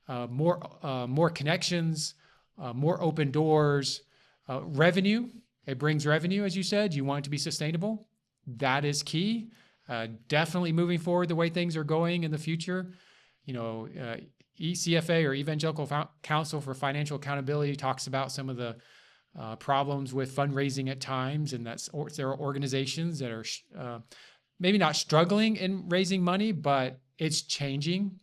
more connections, more open doors, revenue. It brings revenue, as you said. You want it to be sustainable. That is key. Definitely moving forward the way things are going in the future. ECFA, or Evangelical Council for Financial Accountability, talks about some of the problems with fundraising at times, and there are organizations that are maybe not struggling in raising money, but it's changing.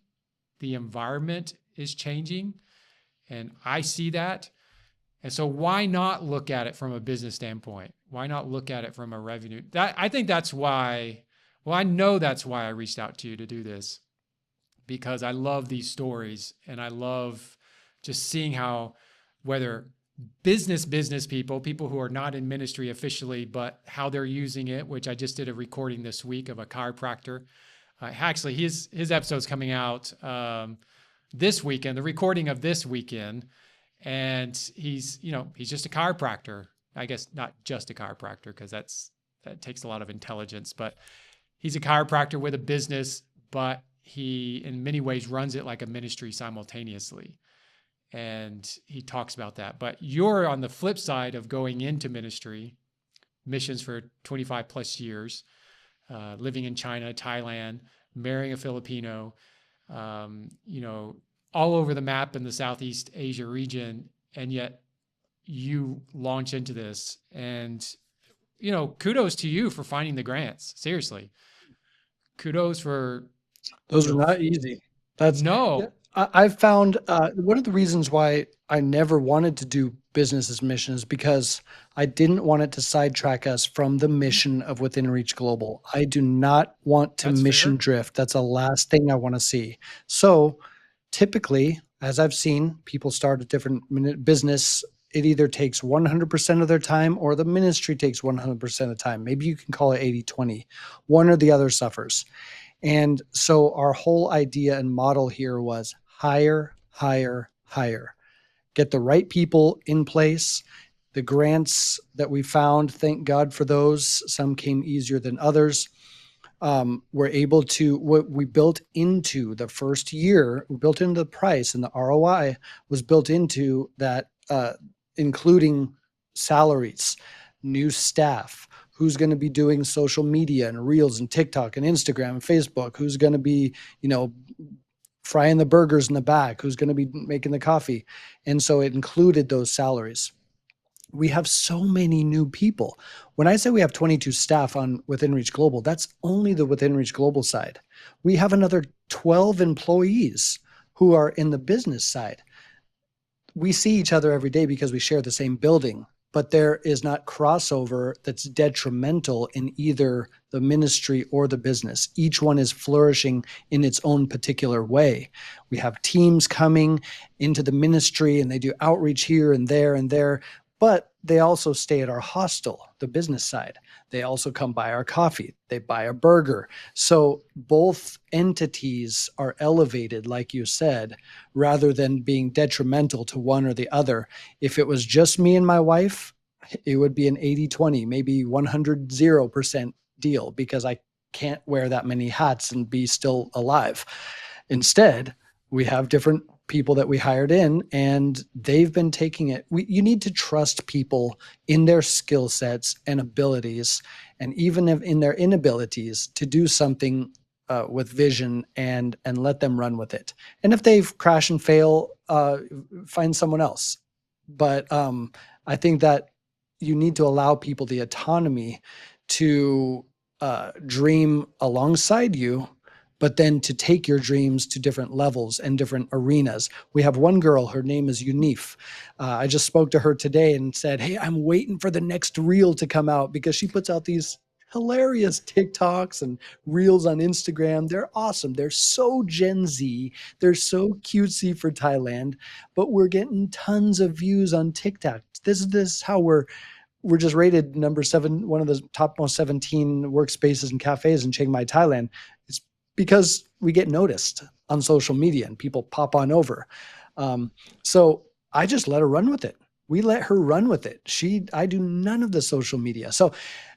The environment is changing, and I see that. And so why not look at it from a business standpoint? Why not look at it from a revenue? I think that's why, I know that's why I reached out to you to do this, because I love these stories, and I love just seeing how, whether business people who are not in ministry officially, but how they're using it, which I just did a recording this week of a chiropractor. Actually, his episode's coming out this weekend, the recording of this weekend. And he's just a chiropractor. I guess not just a chiropractor, because that takes a lot of intelligence, but he's a chiropractor with a business, but he in many ways runs it like a ministry simultaneously. And he talks about that. But you're on the flip side of going into ministry, missions for 25 plus years, living in China, Thailand, marrying a Filipino, all over the map in the Southeast Asia region. And yet you launch into this, and, kudos to you for finding the grants. Seriously. Kudos for... Those are not easy. No. I've found one of the reasons why I never wanted to do business as mission is because I didn't want it to sidetrack us from the mission of Within Reach Global. I do not want to mission drift. That's the last thing I want to see. So typically, as I've seen, people start a different business. It either takes 100% of their time, or the ministry takes 100% of the time. Maybe you can call it 80-20. One or the other suffers. And so our whole idea and model here was hire. Get the right people in place. The grants that we found, thank God for those. Some came easier than others. We're able to, what we built into the first year, we built into the price, and the ROI was built into that, including salaries, new staff, who's going to be doing social media and Reels and TikTok and Instagram and Facebook, who's going to be, frying the burgers in the back, who's going to be making the coffee. And so it included those salaries. We have so many new people. When I say we have 22 staff on Within Reach Global, that's only the Within Reach Global side. We have another 12 employees who are in the business side. We see each other every day because we share the same building, but there is not crossover that's detrimental in either the ministry or the business. Each one is flourishing in its own particular way. We have teams coming into the ministry, and they do outreach here and there, but they also stay at our hostel, the business side. They also come buy our coffee. They buy a burger. So both entities are elevated, like you said, rather than being detrimental to one or the other. If it was just me and my wife, it would be an 80-20, maybe 100% deal, because I can't wear that many hats and be still alive. Instead, we have different people that we hired in, and they've been taking it. You need to trust people in their skill sets and abilities, and even if in their inabilities to do something with vision, and let them run with it. And if they crash and fail, find someone else. But I think that you need to allow people the autonomy to dream alongside you, but then to take your dreams to different levels and different arenas. We have one girl, her name is Unif. I just spoke to her today and said, hey, I'm waiting for the next reel to come out, because she puts out these hilarious TikToks and reels on Instagram. They're awesome. They're so Gen Z. They're so cutesy for Thailand, but we're getting tons of views on TikTok. This is how we're just rated number 7, one of the top most 17 workspaces and cafes in Chiang Mai, Thailand. It's because we get noticed on social media and people pop on over. So I just let her run with it. We let her run with it. I do none of the social media. So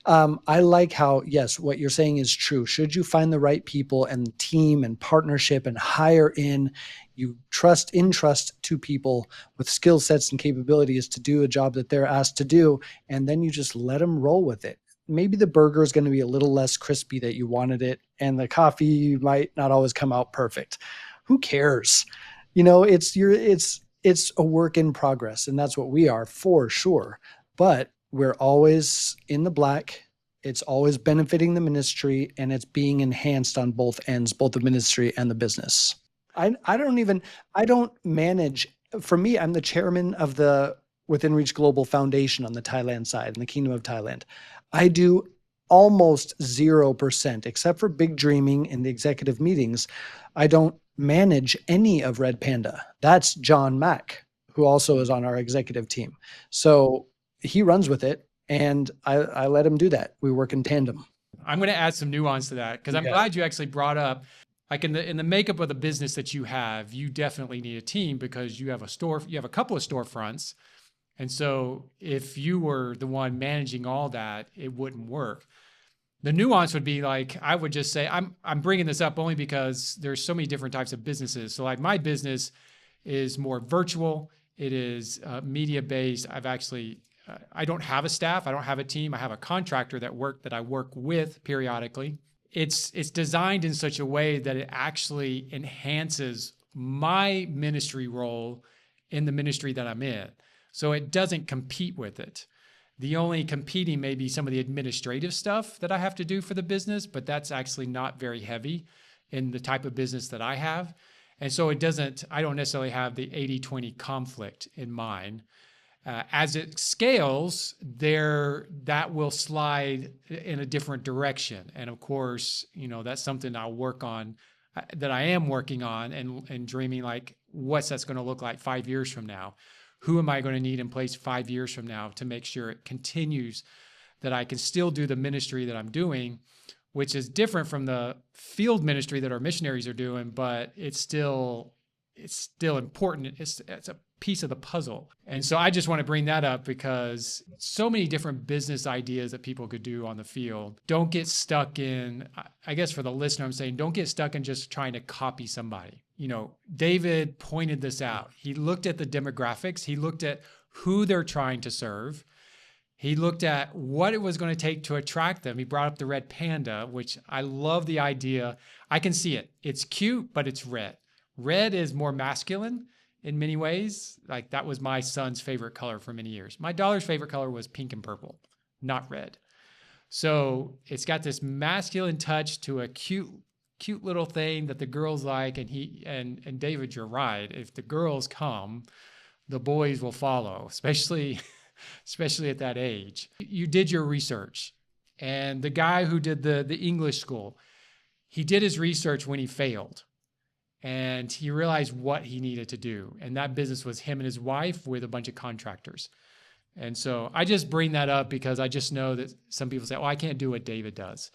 I like how, yes, what you're saying is true. Should you find the right people and team and partnership and hire in, you trust two people with skill sets and capabilities to do a job that they're asked to do, and then you just let them roll with it. Maybe the burger is going to be a little less crispy that you wanted it, and the coffee might not always come out perfect. Who cares? It's a work in progress, and that's what we are, for sure. But we're always in the black. It's always benefiting the ministry, and it's being enhanced on both ends, both the ministry and the business. I don't manage. For me, I'm the chairman of the Within Reach Global Foundation on the Thailand side in the Kingdom of Thailand. I do almost 0%, except for big dreaming in the executive meetings. I don't manage any of Red Panda. That's John Mack, who also is on our executive team. So he runs with it, and I let him do that. We work in tandem. I'm going to add some nuance to that, because I'm glad you actually brought up, like in the makeup of the business that you have, you definitely need a team, because you have a couple of storefronts. And so if you were the one managing all that, it wouldn't work. The nuance would be, like, I would just say, I'm bringing this up only because there's so many different types of businesses. So like my business is more virtual. It is media based. I don't have a staff. I don't have a team. I have a contractor that I work with periodically. It's designed in such a way that it actually enhances my ministry role in the ministry that I'm in. So it doesn't compete with it. The only competing may be some of the administrative stuff that I have to do for the business, but that's actually not very heavy in the type of business that I have. And so I don't necessarily have the 80-20 conflict in mind. As it scales, that will slide in a different direction. And of course, that's something I'll work on, that I am working on, and dreaming, like, what's that's going to look like 5 years from now? Who am I going to need in place 5 years from now to make sure it continues, that I can still do the ministry that I'm doing, which is different from the field ministry that our missionaries are doing, but it's still important. It's a piece of the puzzle. And so I just want to bring that up, because so many different business ideas that people could do on the field. Don't get stuck in, I guess for the listener, I'm saying, don't get stuck in just trying to copy somebody. David pointed this out. He looked at the demographics. He looked at who they're trying to serve. He looked at what it was going to take to attract them. He brought up the Red Panda, which I love the idea. I can see it. It's cute, but it's red. Red is more masculine in many ways. Like, that was my son's favorite color for many years. My daughter's favorite color was pink and purple, not red. So it's got this masculine touch to a cute little thing that the girls like. And David, you're right. If the girls come, the boys will follow, especially at that age. You did your research. And the guy who did the English school, he did his research when he failed. And he realized what he needed to do. And that business was him and his wife with a bunch of contractors. And so I just bring that up because I just know that some people say, oh, I can't do what David does.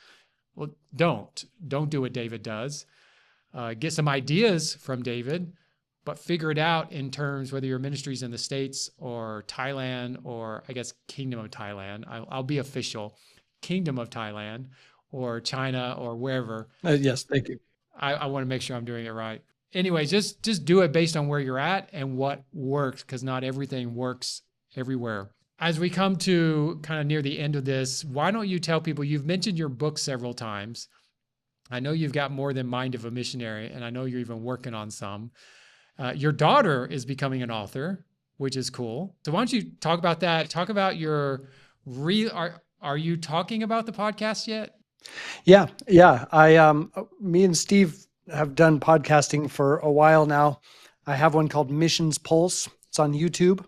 Well, don't do what David does. Get some ideas from David, but figure it out in terms whether your ministry's in the States or Thailand, or I guess Kingdom of Thailand. I'll be official. Kingdom of Thailand or China or wherever. Yes, thank you. I want to make sure I'm doing it right. anyways, just do it based on where you're at and what works, because not everything works everywhere. As we come to kind of near the end of this, why don't you tell people, you've mentioned your book several times. I know you've got more than Mind of a Missionary, and I know you're even working on some. Your daughter is becoming an author, which is cool. So why don't you talk about that? Talk about your are you talking about the podcast yet? Yeah, yeah. Me and Steve have done podcasting for a while now. I have one called Missions Pulse. It's on YouTube.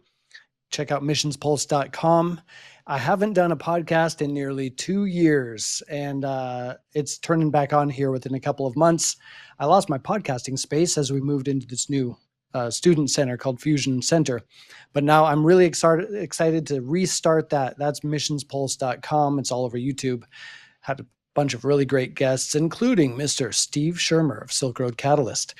Check out missionspulse.com. I haven't done a podcast in nearly 2 years, and it's turning back on here within a couple of months. I lost my podcasting space as we moved into this new student center called Fusion Center. But now I'm really excited to restart that. That's missionspulse.com. It's all over YouTube. Had a bunch of really great guests, including Mr. Steve Shermer of Silk Road Catalyst.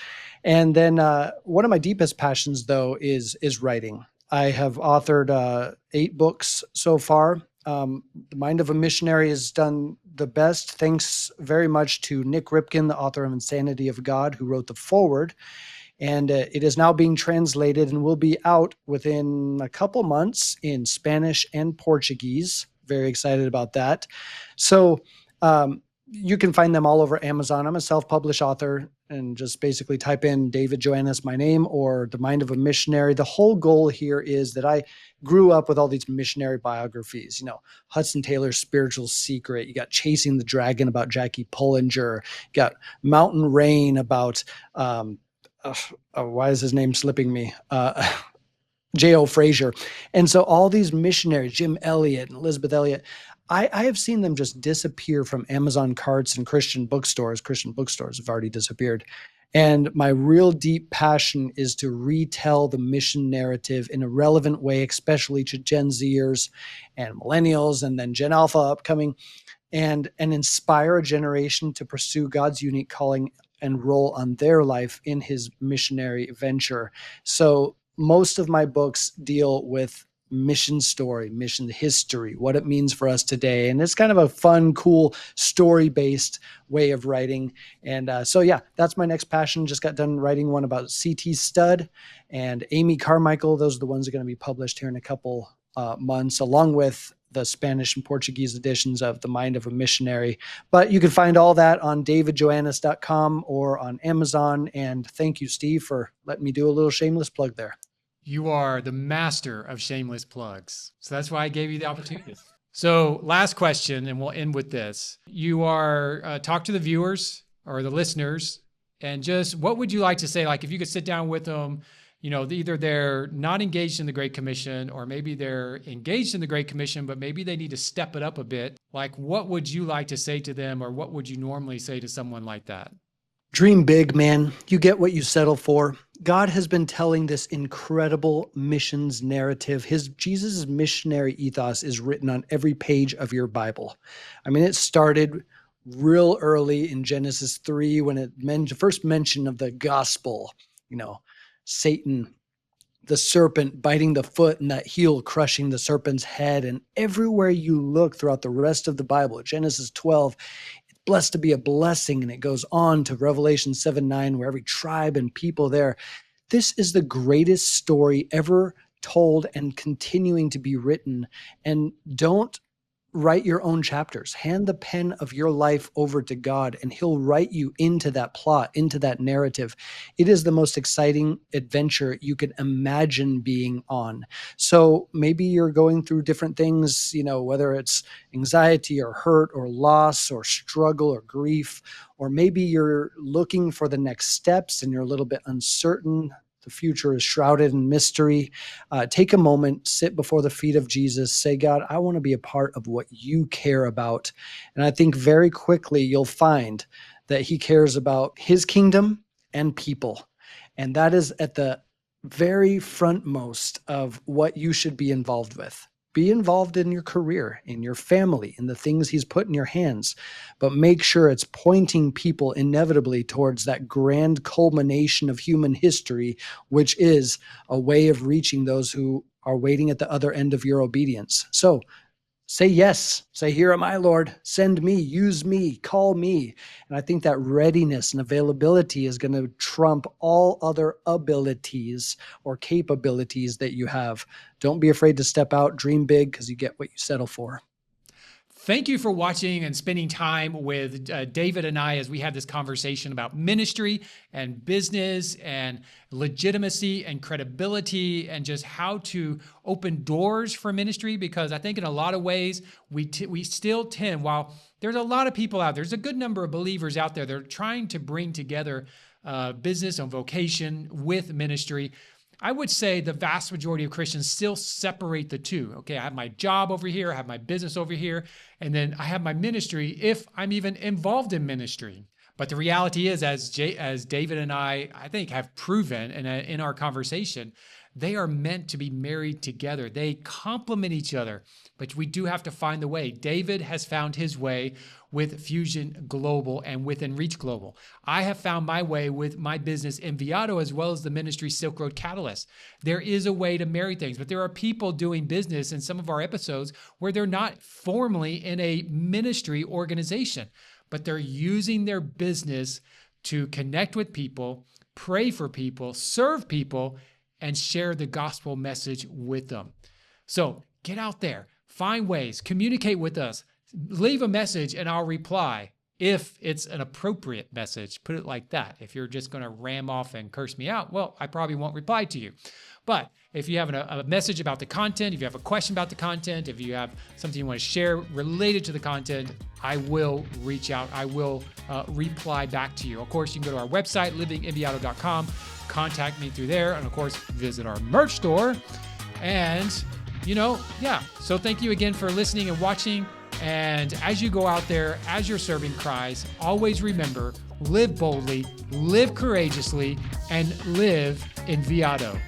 And then one of my deepest passions, though, is writing. I have authored 8 books so far. The Mind of a Missionary has done the best, thanks very much to Nick Ripken, the author of Insanity of God, who wrote the foreword. And it is now being translated and will be out within a couple months in Spanish and Portuguese. Very excited about that. So you can find them all over Amazon. I'm a self-published author, and just basically type in David Joannes, my name, or The Mind of a Missionary. The whole goal here is that I grew up with all these missionary biographies, Hudson Taylor's Spiritual Secret. You got Chasing the Dragon about Jackie Pullinger. You got Mountain Rain about, why is his name slipping me? J.O. Frazier. And so all these missionaries, Jim Elliot and Elizabeth Elliot, I have seen them just disappear from Amazon carts and Christian bookstores. Christian bookstores have already disappeared. And my real deep passion is to retell the mission narrative in a relevant way, especially to Gen Zers and millennials and then Gen Alpha upcoming, and inspire a generation to pursue God's unique calling and role on their life in his missionary venture. So most of my books deal with mission story, mission history, what it means for us today. And it's kind of a fun, cool, story-based way of writing. And so, yeah, that's my next passion. Just got done writing one about C.T. Studd and Amy Carmichael. Those are the ones that are going to be published here in a couple months, along with the Spanish and Portuguese editions of The Mind of a Missionary. But you can find all that on davidjoannes.com or on Amazon. And thank you, Steve, for letting me do a little shameless plug there. You are the master of shameless plugs. So that's why I gave you the opportunity. So last question, and we'll end with this. You are, talk to the viewers or the listeners, and just what would you like to say? Like if you could sit down with them, either they're not engaged in the Great Commission, or maybe they're engaged in the Great Commission, but maybe they need to step it up a bit. Like what would you like to say to them, or what would you normally say to someone like that? Dream big, man. You get what you settle for. God has been telling this incredible missions narrative. Jesus' missionary ethos is written on every page of your Bible. I mean, it started real early in Genesis 3 when it first mention of the gospel, Satan, the serpent biting the foot and that heel crushing the serpent's head. And everywhere you look throughout the rest of the Bible, Genesis 12, blessed to be a blessing. And it goes on to Revelation 7:9, where every tribe and people there. This is the greatest story ever told and continuing to be written. And don't write your own chapters. Hand the pen of your life over to God, and he'll write you into that plot, into that narrative. It is the most exciting adventure you could imagine being on. So maybe you're going through different things, whether it's anxiety or hurt or loss or struggle or grief, or maybe you're looking for the next steps and you're a little bit uncertain. The future is shrouded in mystery. Take a moment, sit before the feet of Jesus, say, God, I want to be a part of what you care about. And I think very quickly you'll find that he cares about his kingdom and people. And that is at the very frontmost of what you should be involved with. Be involved in your career, in your family, in the things he's put in your hands, but make sure it's pointing people inevitably towards that grand culmination of human history, which is a way of reaching those who are waiting at the other end of your obedience. So Say yes. Say, here am I, Lord. Send me, use me, call me. And I think that readiness and availability is going to trump all other abilities or capabilities that you have. Don't be afraid to step out, dream big, because you get what you settle for. Thank you for watching and spending time with David and I as we have this conversation about ministry and business and legitimacy and credibility and just how to open doors for ministry. Because I think in a lot of ways, we still tend, while there's a lot of people out there, there's a good number of believers out there that are trying to bring together business and vocation with ministry. I would say the vast majority of Christians still separate the two. Okay, I have my job over here, I have my business over here, and then I have my ministry if I'm even involved in ministry. But the reality is, as David and I think, have proven in our conversation, they are meant to be married together. They complement each other, but we do have to find the way. David has found his way with Fusion Global and with Enreach Global. I have found my way with my business Enviado, as well as the ministry Silk Road Catalyst. There is a way to marry things, but there are people doing business in some of our episodes where they're not formally in a ministry organization, but they're using their business to connect with people, pray for people, serve people, and share the gospel message with them. So get out there, find ways, communicate with us, leave a message and I'll reply if it's an appropriate message. Put it like that. If you're just going to ram off and curse me out, well, I probably won't reply to you. But if you have a message about the content, if you have a question about the content, if you have something you want to share related to the content, I will reach out. I will reply back to you. Of course, you can go to our website, livingenviado.com, contact me through there, and of course, visit our merch store. And, so thank you again for listening and watching. And as you go out there, as you're serving Christ, always remember, live boldly, live courageously, and live Enviado.